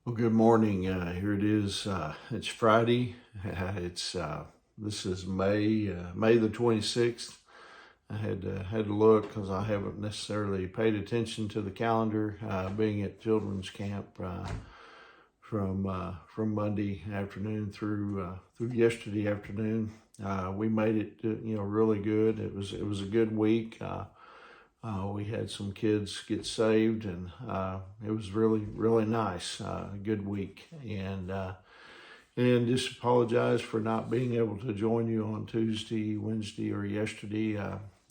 Well, good morning. Here it is. It's Friday. It's This is May the 26th. I had to look because I haven't necessarily paid attention to the calendar. Being at children's camp from Monday afternoon through yesterday afternoon, we made it really good. It was a good week. We had some kids get saved, and it was really nice. A good week, and just apologize for not being able to join you on Tuesday, Wednesday, or yesterday.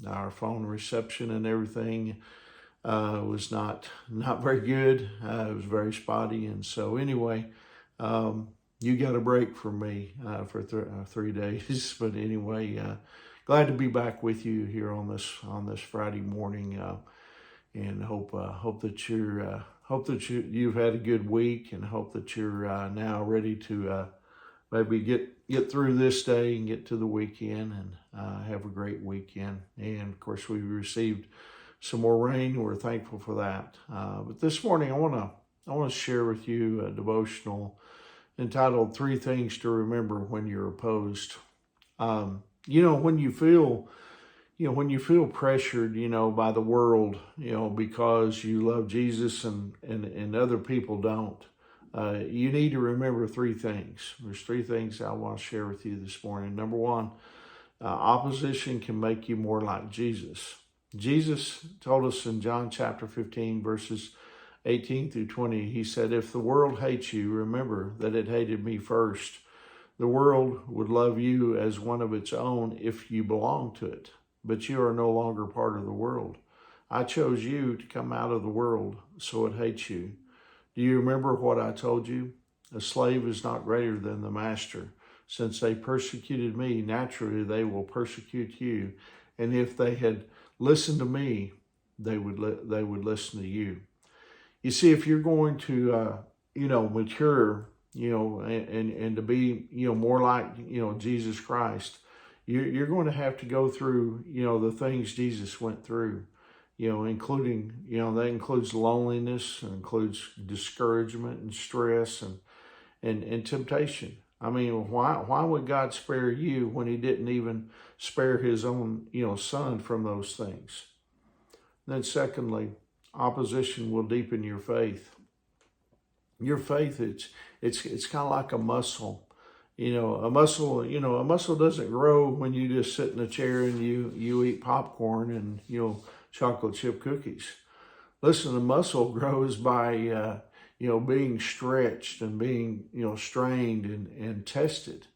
Our phone reception and everything was not very good. It was very spotty, and so anyway, you got a break from me for 3 days. But anyway, glad to be back with you here on this Friday morning, and hope that you've had a good week, and hope that you're now ready to maybe get through this day and get to the weekend, and have a great weekend. And of course, we received some more rain. We're thankful for that. But this morning, I want to share with you a devotional entitled "Three Things to Remember When You're Opposed." When you feel pressured, by the world, because you love Jesus and other people don't, you need to remember three things. There's three things I want to share with you this morning. Number one, opposition can make you more like Jesus. Jesus told us in John chapter 15, verses 18 through 20, he said, "If the world hates you, remember that it hated me first. The world would love you as one of its own if you belong to it, but you are no longer part of the world. I chose you to come out of the world, so it hates you. Do you remember what I told you? A slave is not greater than the master. Since they persecuted me, naturally they will persecute you. And if they had listened to me, they would listen to you." You see, if you're going to mature, and to be more like Jesus Christ, you're going to have to go through the things Jesus went through, including that includes loneliness, includes discouragement and stress, and temptation. I mean, why would God spare you when He didn't even spare His own Son from those things? Then secondly, opposition will deepen your faith. Your faith, it's kind of like a muscle. A muscle doesn't grow when you just sit in a chair and you eat popcorn and chocolate chip cookies. Listen, the muscle grows by being stretched and being strained and tested.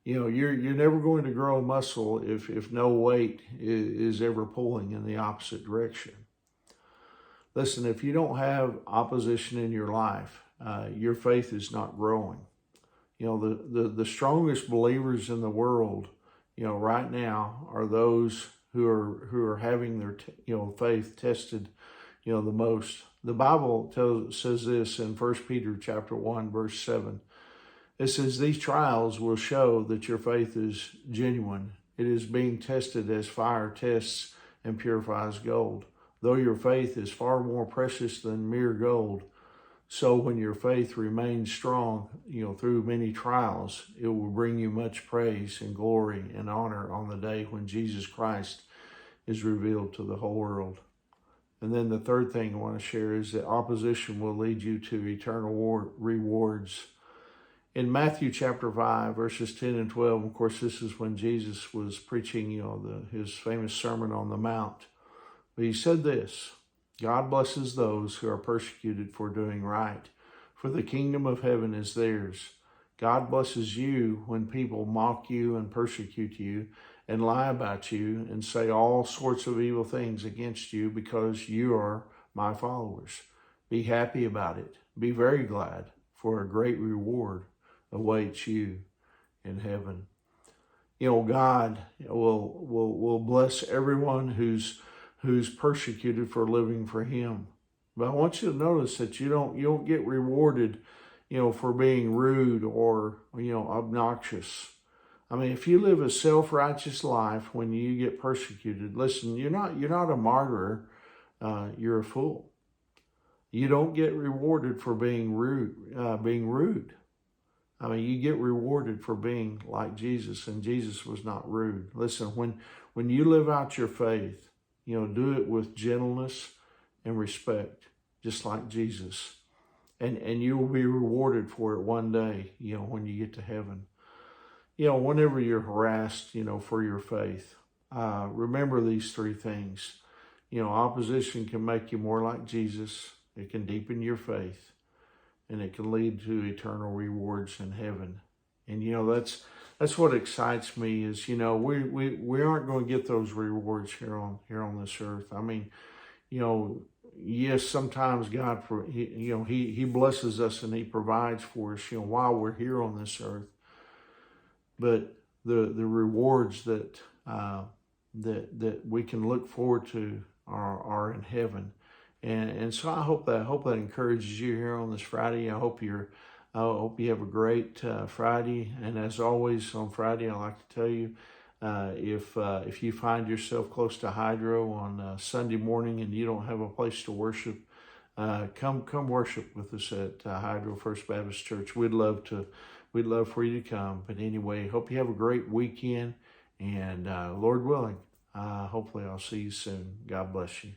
You're never going to grow a muscle if no weight is ever pulling in the opposite direction. Listen, if you don't have opposition in your life, your faith is not growing. The strongest believers in the world, right now, are those who are having their faith tested, the most. The Bible says this in 1 Peter chapter 1, verse 7. It says, "These trials will show that your faith is genuine. It is being tested as fire tests and purifies gold. Though your faith is far more precious than mere gold, so when your faith remains strong, through many trials, it will bring you much praise and glory and honor on the day when Jesus Christ is revealed to the whole world." And then the third thing I want to share is that opposition will lead you to eternal rewards. In Matthew chapter 5, verses 10 and 12, of course, this is when Jesus was preaching, his famous Sermon on the Mount. But he said this, "God blesses those who are persecuted for doing right, for the kingdom of heaven is theirs. God blesses you when people mock you and persecute you and lie about you and say all sorts of evil things against you because you are my followers. Be happy about it. Be very glad, for a great reward awaits you in heaven." God will bless everyone who's persecuted for living for Him. But I want you to notice that you don't get rewarded, for being rude or obnoxious. I mean, if you live a self-righteous life when you get persecuted, listen, you're not a martyr. You're a fool. You don't get rewarded for being rude. I mean, you get rewarded for being like Jesus, and Jesus was not rude. Listen, when you live out your faith, do it with gentleness and respect, just like Jesus. And you will be rewarded for it one day, when you get to heaven. Whenever you're harassed, for your faith, remember these three things. Opposition can make you more like Jesus. It can deepen your faith, and it can lead to eternal rewards in heaven. And that's what excites me is we aren't going to get those rewards here on this earth. I mean, yes, sometimes God he blesses us and he provides for us while we're here on this earth. But the rewards that we can look forward to are in heaven. And so I hope that encourages you here on this Friday. I hope you have a great Friday. And as always on Friday, I like to tell you, if you find yourself close to Hydro on Sunday morning and you don't have a place to worship, come worship with us at Hydro First Baptist Church. We'd love for you to come. But anyway, hope you have a great weekend, and Lord willing, hopefully I'll see you soon. God bless you.